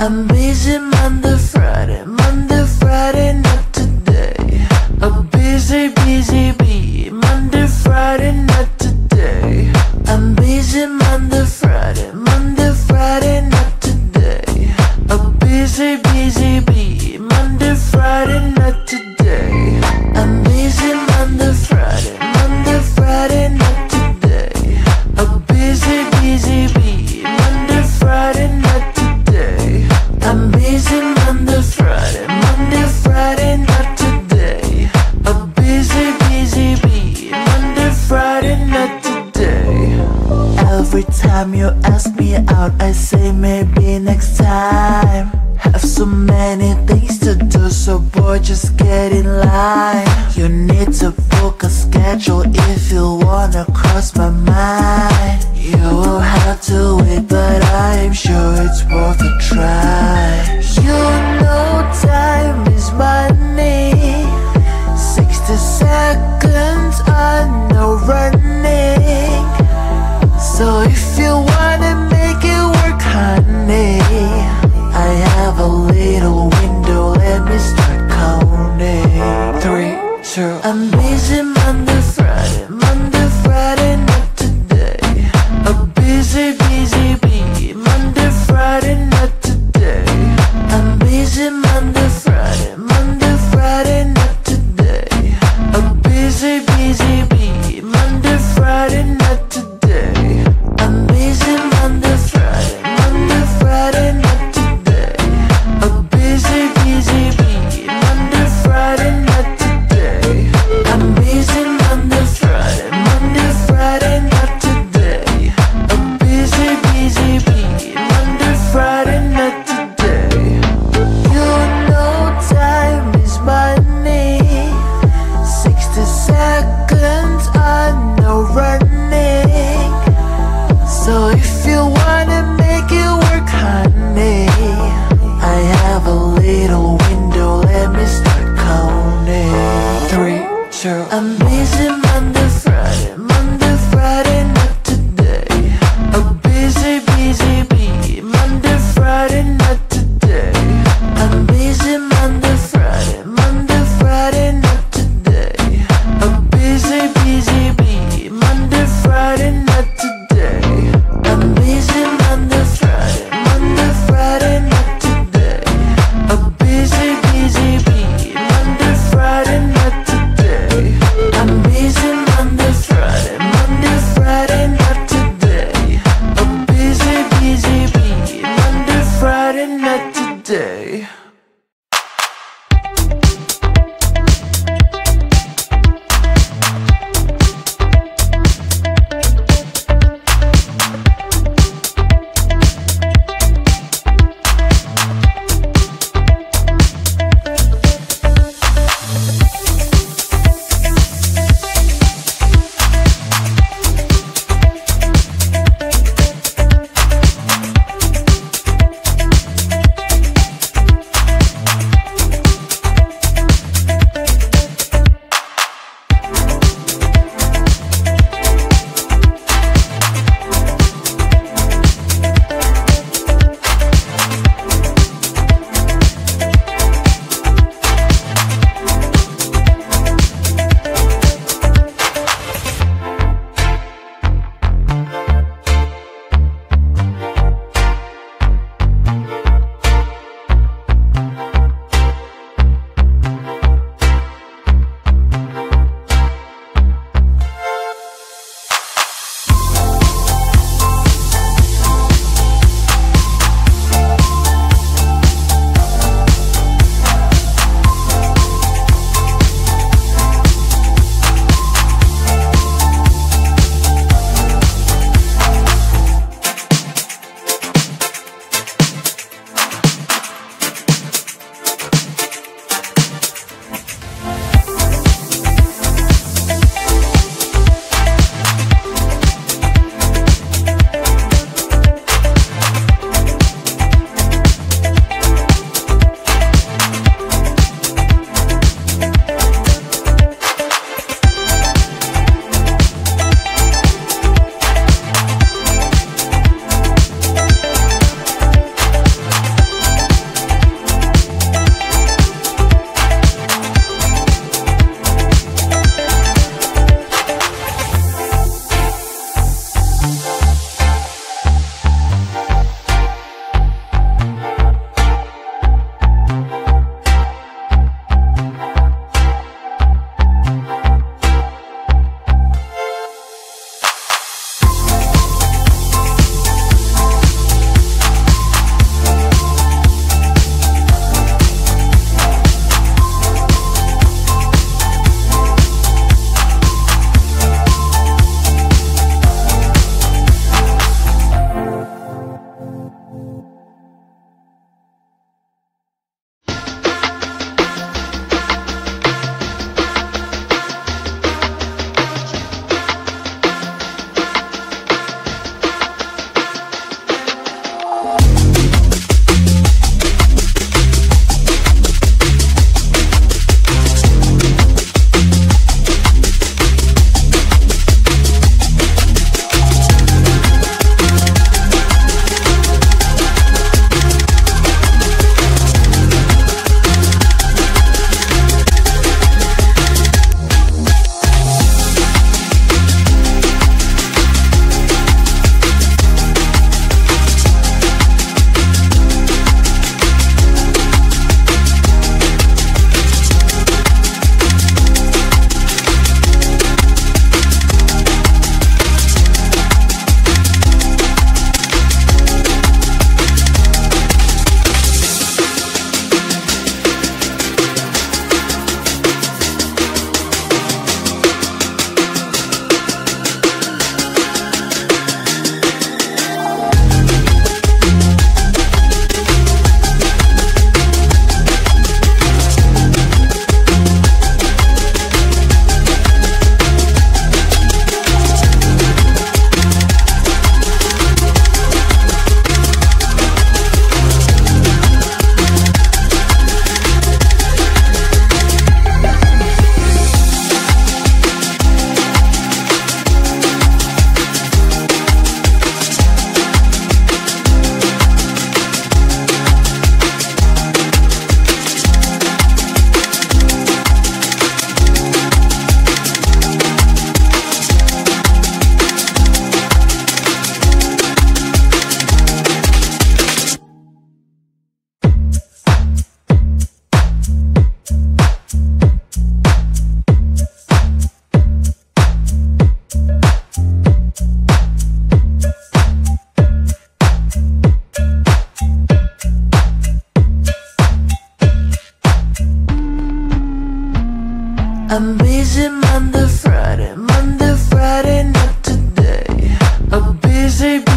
I'm busy Monday, Friday, not today. A busy bee, Monday, Friday, not today. I'm busy Monday, Friday, not today. A busy bee, Monday, Friday, not today. I'm busy Monday, Friday, not today. A busy bee, Monday, Friday, not today. I'm busy Monday, Friday, not today. A busy bee, Monday, Friday, not today. Every time you ask me out, I say maybe next time. Have so many things to do, so boy, just get in line. You need to book a schedule if you wanna cross my mind. You will have to wait, but I'm sure it's worth a try. You know time is money. 60 seconds on no running. So if you wanna make it work, honey, I have a little window, let me start counting. 3, 2, I'm busy Monday, Friday, not today. A busy bee, Monday, Friday, not today. I'm busy Monday, Friday, not today. A busy bee, Monday, Friday, not today. I'm busy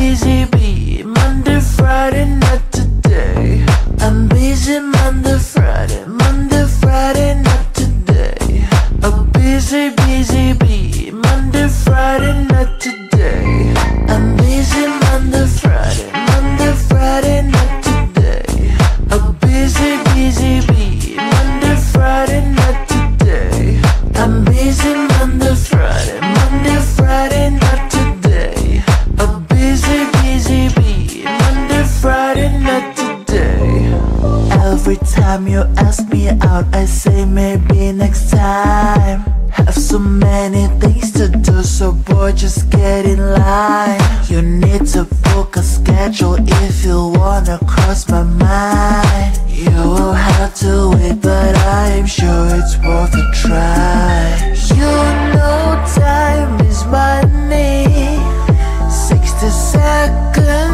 busy bee. Monday, Friday, not today. I'm busy Monday, Friday, not today. A busy bee. Monday, Friday, not today. I'm busy Monday, Friday, not today. A busy bee. Monday, Friday, not today. I'm busy Monday, Friday, not today. A busy bee. Monday, Friday, not today. Every time you ask me out, I say maybe next time. Have so many things to do, so boy, just get in line. You need to book a schedule if you wanna cross my mind. You will have to wait, but I'm sure it's worth a try. You know time is money. 60 seconds